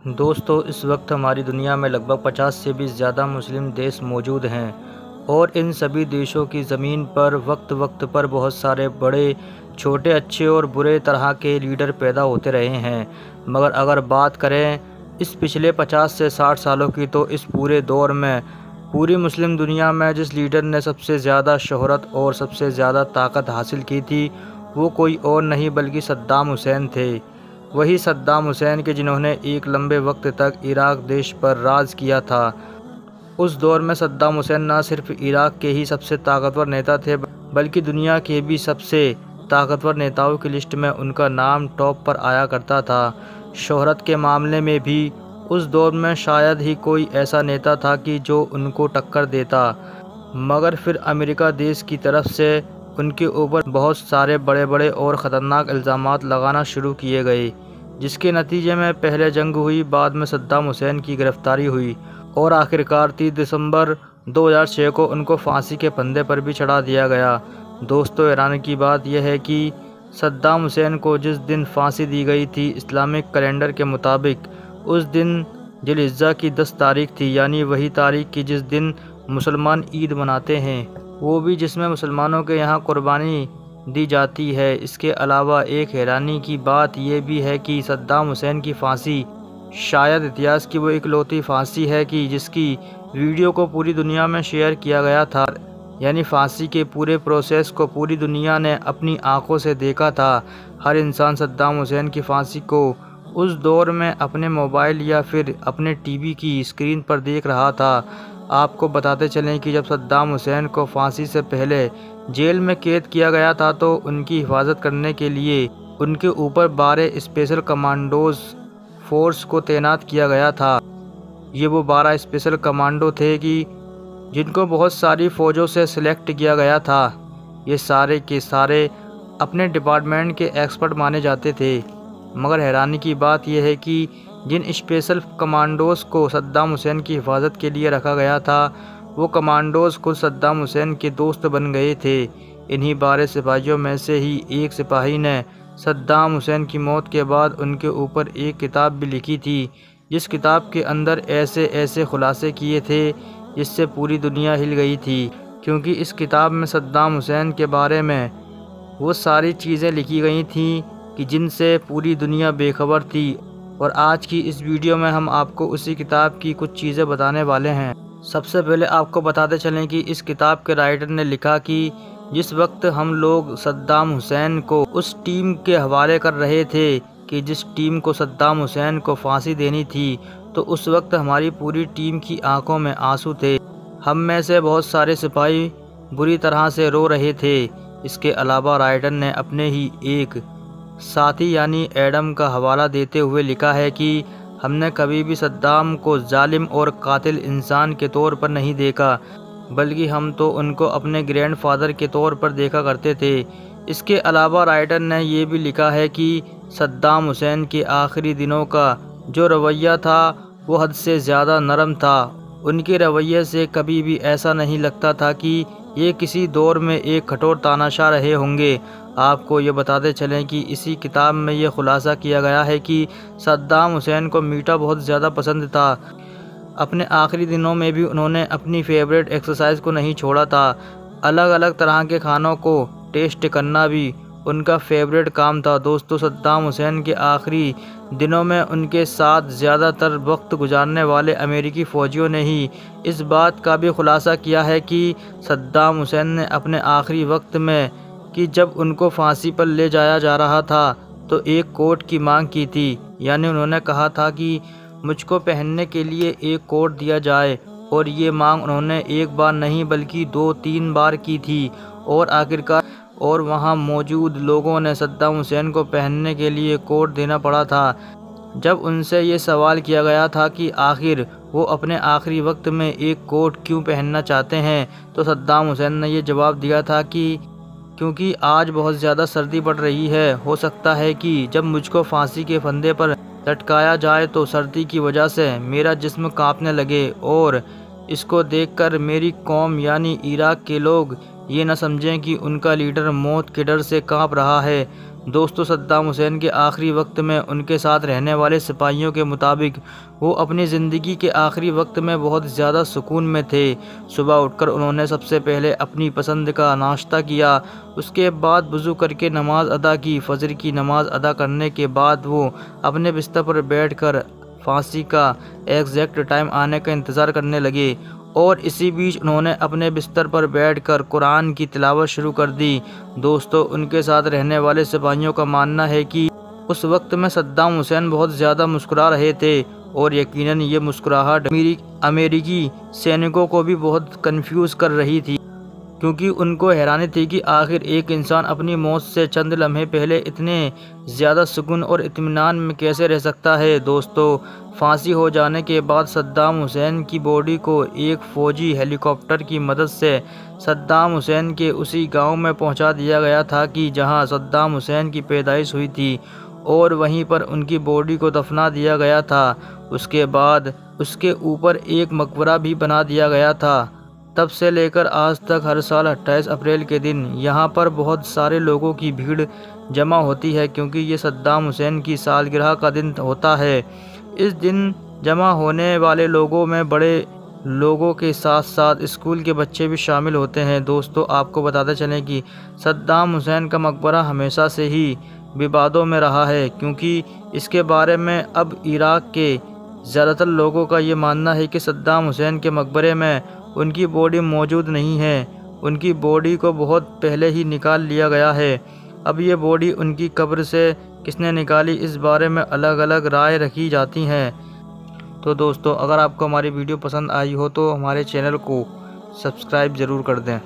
دوستو، اس وقت ہماری دنیا میں لگ بھگ 50 سے بھی زیادہ مسلم دیش موجود ہیں، اور ان سبھی دیشوں کی زمین پر وقت وقت پر بہت سارے بڑے چھوٹے اچھے اور برے طرح کے لیڈر پیدا ہوتے رہے ہیں۔ مگر اگر بات کریں اس پچھلے 50 سے 60 سالوں کی، تو اس پورے دور میں پوری مسلم دنیا میں جس لیڈر نے سب سے زیادہ شہرت اور سب سے زیادہ طاقت حاصل کی تھی، وہ کوئی اور نہیں بلکہ صدام حسین تھے۔ وہی صدام حسین کے جنہوں نے ایک لمبے وقت تک عراق دیش پر راج کیا تھا۔ اس دور میں صدام حسین نہ صرف عراق کے ہی سب سے طاقتور نیتا تھے، بلکہ دنیا کے بھی سب سے طاقتور نیتاؤں کی لسٹ میں ان کا نام ٹاپ پر آیا کرتا تھا۔ شہرت کے معاملے میں بھی اس دور میں شاید ہی کوئی ایسا نیتا تھا کہ جو ان کو ٹکر دیتا۔ مگر پھر امریکہ دیش کی طرف سے ان کے اوپر بہت سارے بڑے بڑے اور خطرناک الزامات لگانا شروع کیے گئے، جس کے نتیجے میں پہلے جنگ ہوئی، بعد میں صدام حسین کی گرفتاری ہوئی، اور آخرکار 30 دسمبر 2006 کو ان کو پھانسی کے پھندے پر بھی چڑھا دیا گیا۔ دوستو، حیرانی کی بات یہ ہے کہ صدام حسین کو جس دن پھانسی دی گئی تھی، اسلامک کیلنڈر کے مطابق اس دن ذی الحجہ کی 10 تاریخ تھی، یعنی وہی تاریخ کی جس دن مسلمان عید مناتے ہیں، وہ بھی جس میں مسلمانوں کے یہاں قربانی دی جاتی ہے۔ اس کے علاوہ ایک حیرانی کی بات یہ بھی ہے کہ صدام حسین کی پھانسی شاید اتہاس کی وہ اکلوتی پھانسی ہے کہ جس کی ویڈیو کو پوری دنیا میں شیئر کیا گیا تھا، یعنی پھانسی کے پورے پروسیس کو پوری دنیا نے اپنی آنکھوں سے دیکھا تھا۔ ہر انسان صدام حسین کی پھانسی کو اس دور میں اپنے موبائل یا پھر اپنے ٹی وی کی اسکرین پر دیکھ رہا تھا۔ آپ کو بتاتے چلیں کہ جب صدام حسین کو پھانسی سے پہلے جیل میں قید کیا گیا تھا، تو ان کی حفاظت کرنے کے لیے ان کے اوپر 12 اسپیشل کمانڈوز فورس کو تعینات کیا گیا تھا۔ یہ وہ 12 اسپیشل کمانڈو تھے کہ جن کو بہت ساری فوجوں سے سلیکٹ کیا گیا تھا۔ یہ سارے کے سارے اپنے ڈپارٹمنٹ کے ایکسپرٹ مانے جاتے تھے۔ مگر حیرانی کی بات یہ ہے کہ جن اسپیشل کمانڈوز کو صدام حسین کی حفاظت کے لیے رکھا گیا تھا، وہ کمانڈوز خود صدام حسین کے دوست بن گئے تھے۔ انہی 12 سپاہیوں میں سے ہی ایک سپاہی نے صدام حسین کی موت کے بعد ان کے اوپر ایک کتاب بھی لکھی تھی، جس کتاب کے اندر ایسے ایسے خلاصے کیے تھے جس سے پوری دنیا ہل گئی تھی، کیونکہ اس کتاب میں صدام حسین کے بارے میں وہ ساری چیزیں لکھی گئی تھیں کہ جن سے پوری دنیا بے خبر تھی۔ اور آج کی اس ویڈیو میں ہم آپ کو اسی کتاب کی کچھ چیزیں بتانے والے ہیں۔ سب سے پہلے آپ کو بتاتے چلیں کہ اس کتاب کے رائٹر نے لکھا کہ جس وقت ہم لوگ صدام حسین کو اس ٹیم کے حوالے کر رہے تھے کہ جس ٹیم کو صدام حسین کو پھانسی دینی تھی، تو اس وقت ہماری پوری ٹیم کی آنکھوں میں آنسو تھے۔ ہم میں سے بہت سارے سپاہی بری طرح سے رو رہے تھے۔ اس کے علاوہ رائٹر نے اپنے ہی ایک ساتھی یعنی ایڈم کا حوالہ دیتے ہوئے لکھا ہے کہ ہم نے کبھی بھی صدام کو ظالم اور قاتل انسان کے طور پر نہیں دیکھا، بلکہ ہم تو ان کو اپنے گرینڈ فادر کے طور پر دیکھا کرتے تھے۔ اس کے علاوہ رائٹر نے یہ بھی لکھا ہے کہ صدام حسین کے آخری دنوں کا جو رویہ تھا وہ حد سے زیادہ نرم تھا۔ ان کے رویے سے کبھی بھی ایسا نہیں لگتا تھا کہ یہ کسی دور میں ایک کٹور تاناشاہ رہے ہوں گے۔ آپ کو یہ بتاتے چلیں کہ اسی کتاب میں یہ خلاصہ کیا گیا ہے کہ صدام حسین کو میٹھا بہت زیادہ پسند تھا۔ اپنے آخری دنوں میں بھی انہوں نے اپنی فیوریٹ ایکسرسائز کو نہیں چھوڑا تھا۔ الگ الگ طرح کے کھانوں کو ٹیسٹ کرنا بھی ان کا فیوریٹ کام تھا۔ دوستو، صدام حسین کے آخری دنوں میں ان کے ساتھ زیادہ تر وقت گزارنے والے امریکی فوجیوں نے ہی اس بات کا بھی خلاصہ کیا ہے کہ صدام حسین نے اپنے آخری وقت میں کہ جب ان کو پھانسی پر لے جایا جا رہا تھا تو ایک کوٹ کی مانگ کی تھی، یعنی انہوں نے کہا تھا کہ مجھ کو پہننے کے لیے ایک کوٹ دیا جائے، اور یہ مانگ انہوں نے ایک بار نہیں بلکہ 2-3 بار کی تھی، اور آخرکار اور وہاں موجود لوگوں نے صدام حسین کو پہننے کے لیے کوٹ دینا پڑا تھا۔ جب ان سے یہ سوال کیا گیا تھا کہ آخر وہ اپنے آخری وقت میں ایک کوٹ کیوں پہننا چاہتے ہیں، تو صدام حسین نے یہ جواب دیا تھا کہ کیونکہ آج بہت زیادہ سردی پڑ رہی ہے، ہو سکتا ہے کہ جب مجھ کو پھانسی کے پھندے پر لٹکایا جائے تو سردی کی وجہ سے میرا جسم کانپنے لگے، اور اس کو دیکھ کر میری قوم یعنی عراق کے لوگ یہ نہ سمجھیں کہ ان کا لیڈر موت کے ڈر سے کانپ رہا ہے۔ دوستو صدام حسین کے آخری وقت میں ان کے ساتھ رہنے والے سپاہیوں کے مطابق وہ اپنی زندگی کے آخری وقت میں بہت زیادہ سکون میں تھے۔ صبح اٹھ کر انہوں نے سب سے پہلے اپنی پسند کا ناشتہ کیا، اس کے بعد وضو کر کے نماز ادا کی۔ فجر کی نماز ادا کرنے کے بعد وہ اپنے بستر پر بیٹھ کر پھانسی کا ایگزیکٹ ٹائم آنے کا انتظار کرنے لگے، اور اسی بیچ انہوں نے اپنے بستر پر بیٹھ کر قرآن کی تلاوت شروع کر دی۔ دوستو ان کے ساتھ رہنے والے سپاہیوں کا ماننا ہے کہ اس وقت میں صدام حسین بہت زیادہ مسکرا رہے تھے، اور یقیناً یہ مسکراہٹ امریکی سینکوں کو بھی بہت کنفیوز کر رہی تھی، کیونکہ ان کو حیرانی تھی کہ آخر ایک انسان اپنی موت سے چند لمحے پہلے اتنے زیادہ سکون اور اطمینان میں کیسے رہ سکتا ہے۔ دوستو پھانسی ہو جانے کے بعد صدام حسین کی باڈی کو ایک فوجی ہیلی کاپٹر کی مدد سے صدام حسین کے اسی گاؤں میں پہنچا دیا گیا تھا کہ جہاں صدام حسین کی پیدائش ہوئی تھی، اور وہیں پر ان کی باڈی کو دفنا دیا گیا تھا۔ اس کے بعد اس کے اوپر ایک مقبرہ بھی بنا دیا گیا تھا۔ تب سے لے کر آج تک ہر سال 28 اپریل کے دن یہاں پر بہت سارے لوگوں کی بھیڑ جمع ہوتی ہے، کیونکہ یہ صدام حسین کی سالگرہ کا دن ہوتا ہے۔ اس دن جمع ہونے والے لوگوں میں بڑے لوگوں کے ساتھ ساتھ اسکول کے بچے بھی شامل ہوتے ہیں۔ دوستو آپ کو بتاتے چلیں کہ صدام حسین کا مقبرہ ہمیشہ سے ہی ووادوں میں رہا ہے، کیونکہ اس کے بارے میں اب عراق کے زیادہ تر لوگوں کا یہ ماننا ہے کہ صدام حسین کے مقبرے میں ان کی باڈی موجود نہیں ہے، ان کی باڈی کو بہت پہلے ہی نکال لیا گیا ہے۔ اب یہ باڈی ان کی قبر سے کس نے نکالی، اس بارے میں الگ الگ رائے رکھی جاتی ہیں۔ تو دوستو اگر آپ کو ہماری ویڈیو پسند آئی ہو تو ہمارے چینل کو سبسکرائب ضرور کر دیں۔